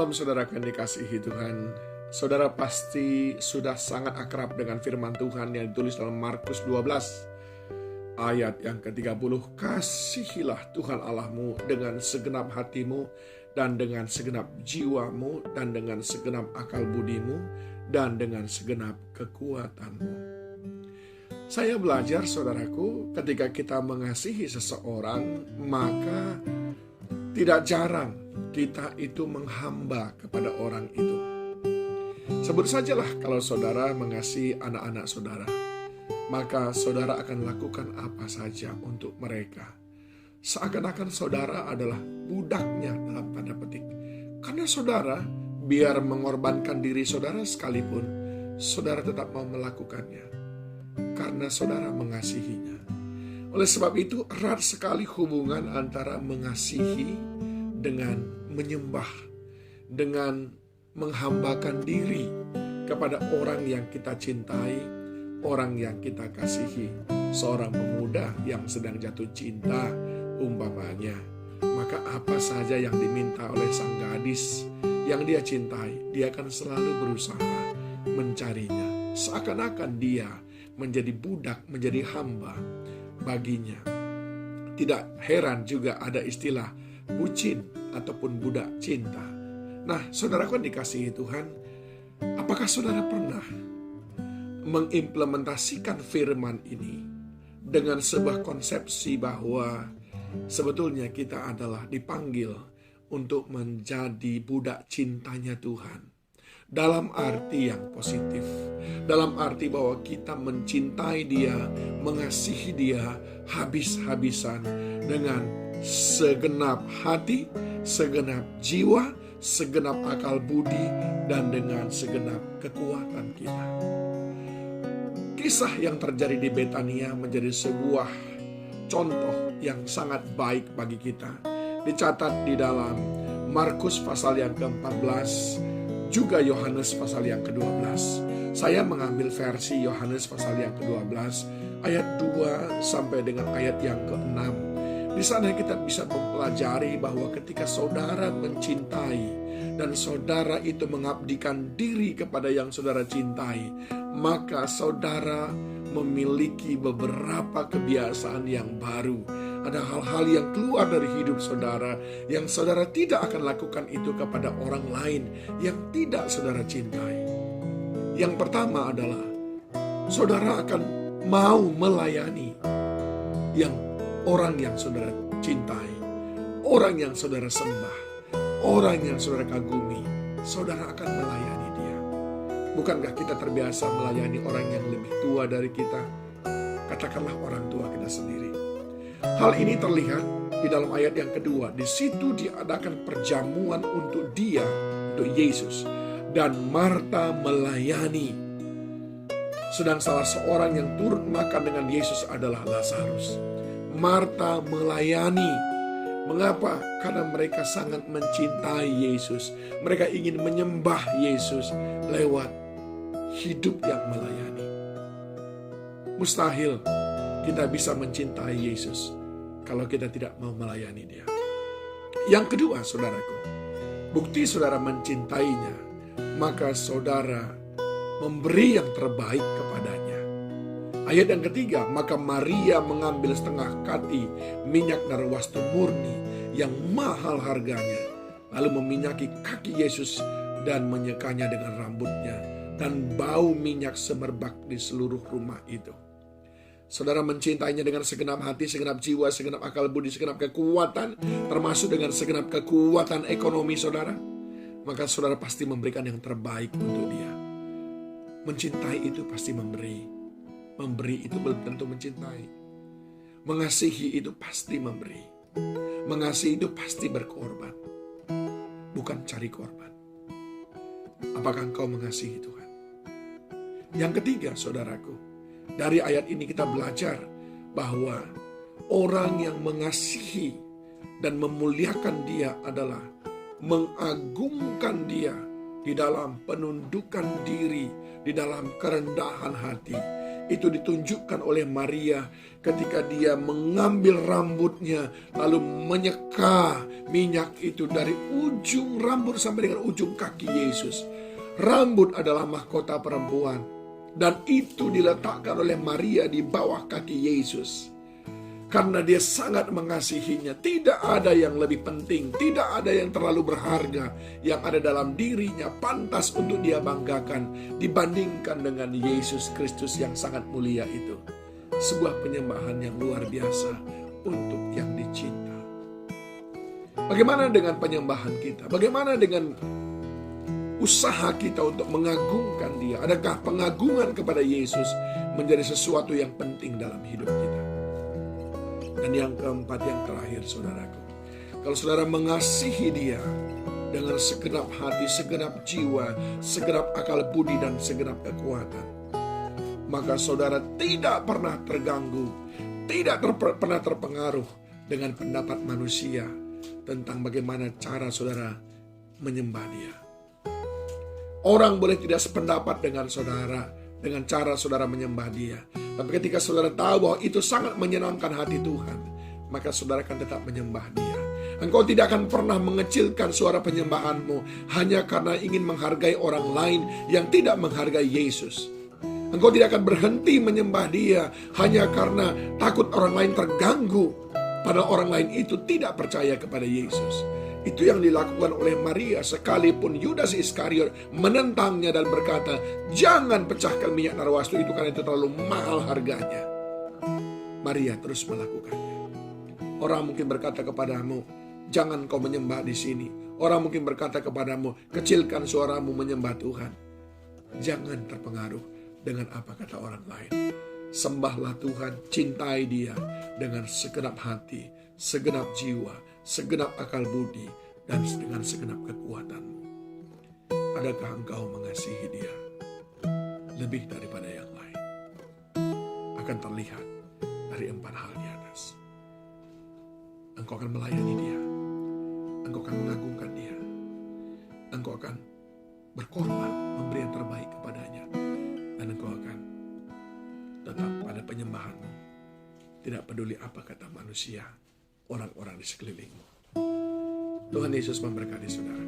Shalom saudara yang dikasihi Tuhan. Saudara pasti sudah sangat akrab dengan firman Tuhan yang ditulis dalam Markus 12 ayat yang ke-30. Kasihilah Tuhan Allahmu dengan segenap hatimu dan dengan segenap jiwamu dan dengan segenap akal budimu dan dengan segenap kekuatanmu. Saya belajar saudaraku, ketika kita mengasihi seseorang, maka tidak jarang kita itu menghamba kepada orang itu. Sebut sajalah kalau saudara mengasihi anak-anak saudara, maka saudara akan lakukan apa saja untuk mereka. Seakan-akan saudara adalah budaknya dalam tanda petik. Karena saudara, biar mengorbankan diri saudara sekalipun, saudara tetap mau melakukannya. Karena saudara mengasihinya. Oleh sebab itu, erat sekali hubungan antara mengasihi dengan menyembah, dengan menghambakan diri kepada orang yang kita cintai, orang yang kita kasihi. Seorang pemuda yang sedang jatuh cinta umpamanya, maka apa saja yang diminta oleh sang gadis yang dia cintai, dia akan selalu berusaha mencarinya. Seakan-akan dia menjadi budak, menjadi hamba baginya. Tidak heran juga ada istilah bucin ataupun budak cinta. Nah, saudaraku yang dikasihi Tuhan, apakah saudara pernah mengimplementasikan firman ini dengan sebuah konsepsi bahwa sebetulnya kita adalah dipanggil untuk menjadi budak cintanya Tuhan? Dalam arti yang positif, dalam arti bahwa kita mencintai dia, mengasihi dia habis-habisan dengan segenap hati, segenap jiwa, segenap akal budi, dan dengan segenap kekuatan kita. Kisah yang terjadi di Betania menjadi sebuah contoh yang sangat baik bagi kita. Dicatat di dalam Markus pasal yang ke-14, juga Yohanes pasal yang ke-12. Saya mengambil versi Yohanes pasal yang ke-12 ayat 2 sampai dengan ayat yang ke-6. Di sana kita bisa mempelajari bahwa ketika saudara mencintai dan saudara itu mengabdikan diri kepada yang saudara cintai, maka saudara memiliki beberapa kebiasaan yang baru. Ada hal-hal yang keluar dari hidup saudara yang saudara tidak akan lakukan itu kepada orang lain yang tidak saudara cintai. Yang pertama adalah saudara akan mau melayani orang yang saudara cintai, orang yang saudara sembah, orang yang saudara kagumi. Saudara akan melayani dia. Bukankah kita terbiasa melayani orang yang lebih tua dari kita? Katakanlah orang tua kita sendiri. Hal ini terlihat di dalam ayat yang kedua. Di situ diadakan perjamuan untuk dia, untuk Yesus. Dan Marta melayani. Sedang salah seorang yang turut makan dengan Yesus adalah Lazarus. Marta melayani. Mengapa? Karena mereka sangat mencintai Yesus. Mereka ingin menyembah Yesus lewat hidup yang melayani. Mustahil kita bisa mencintai Yesus kalau kita tidak mau melayani dia. Yang kedua, saudaraku, bukti saudara mencintainya, maka saudara memberi yang terbaik kepadanya. Ayat yang ketiga, maka Maria mengambil setengah kati minyak narwastu murni yang mahal harganya, lalu meminyaki kaki Yesus dan menyekanya dengan rambutnya, dan bau minyak semerbak di seluruh rumah itu. Saudara mencintainya dengan segenap hati, segenap jiwa, segenap akal budi, segenap kekuatan, termasuk dengan segenap kekuatan ekonomi saudara, maka saudara pasti memberikan yang terbaik untuk dia. Mencintai itu pasti memberi. Memberi itu belum tentu mencintai. Mengasihi itu pasti memberi. Mengasihi itu pasti berkorban, bukan cari korban. Apakah engkau mengasihi Tuhan? Yang ketiga, saudaraku, dari ayat ini kita belajar bahwa orang yang mengasihi dan memuliakan dia adalah mengagungkan dia di dalam penundukan diri, di dalam kerendahan hati. itu ditunjukkan oleh Maria ketika dia mengambil rambutnya lalu menyeka minyak itu dari ujung rambut sampai dengan ujung kaki Yesus. Rambut adalah mahkota perempuan dan itu diletakkan oleh Maria di bawah kaki Yesus. Karena dia sangat mengasihinya, tidak ada yang lebih penting, tidak ada yang terlalu berharga yang ada dalam dirinya pantas untuk dia banggakan dibandingkan dengan Yesus Kristus yang sangat mulia itu. Sebuah penyembahan yang luar biasa untuk yang dicinta. Bagaimana dengan penyembahan kita? Bagaimana dengan usaha kita untuk mengagungkan Dia? Adakah pengagungan kepada Yesus menjadi sesuatu yang penting dalam hidup kita? Dan yang keempat, yang terakhir, saudaraku, kalau saudara mengasihi Dia dengan segenap hati, segenap jiwa, segenap akal budi, dan segenap kekuatan, maka saudara tidak pernah terganggu, tidak pernah terpengaruh dengan pendapat manusia tentang bagaimana cara saudara menyembah Dia. Orang boleh tidak sependapat dengan saudara, dengan cara saudara menyembah Dia. Tapi ketika saudara tahu bahwa itu sangat menyenangkan hati Tuhan, maka saudara akan tetap menyembah Dia. Engkau tidak akan pernah mengecilkan suara penyembahanmu hanya karena ingin menghargai orang lain yang tidak menghargai Yesus. Engkau tidak akan berhenti menyembah Dia hanya karena takut orang lain terganggu, padahal orang lain itu tidak percaya kepada Yesus. Itu yang dilakukan oleh Maria, sekalipun Yudas Iskariot menentangnya dan berkata, jangan pecahkan minyak narwastu itu karena itu terlalu mahal harganya. Maria terus melakukannya. Orang mungkin berkata kepadamu, jangan kau menyembah di sini. Orang mungkin berkata kepadamu, kecilkan suaramu menyembah Tuhan. Jangan terpengaruh dengan apa kata orang lain. Sembahlah Tuhan, cintai Dia dengan segenap hati, segenap jiwa, segenap akal budi, dan dengan segenap kekuatanmu. Adakah engkau mengasihi Dia lebih daripada yang lain? Akan terlihat dari 4 hal di atas. Engkau akan melayani Dia, engkau akan mengagungkan Dia, engkau akan berkorban, memberi yang terbaik kepadanya, dan engkau akan tetap pada penyembahanmu, tidak peduli apa kata manusia, orang-orang di sekelilingmu. Tuhan Yesus memberkati saudara.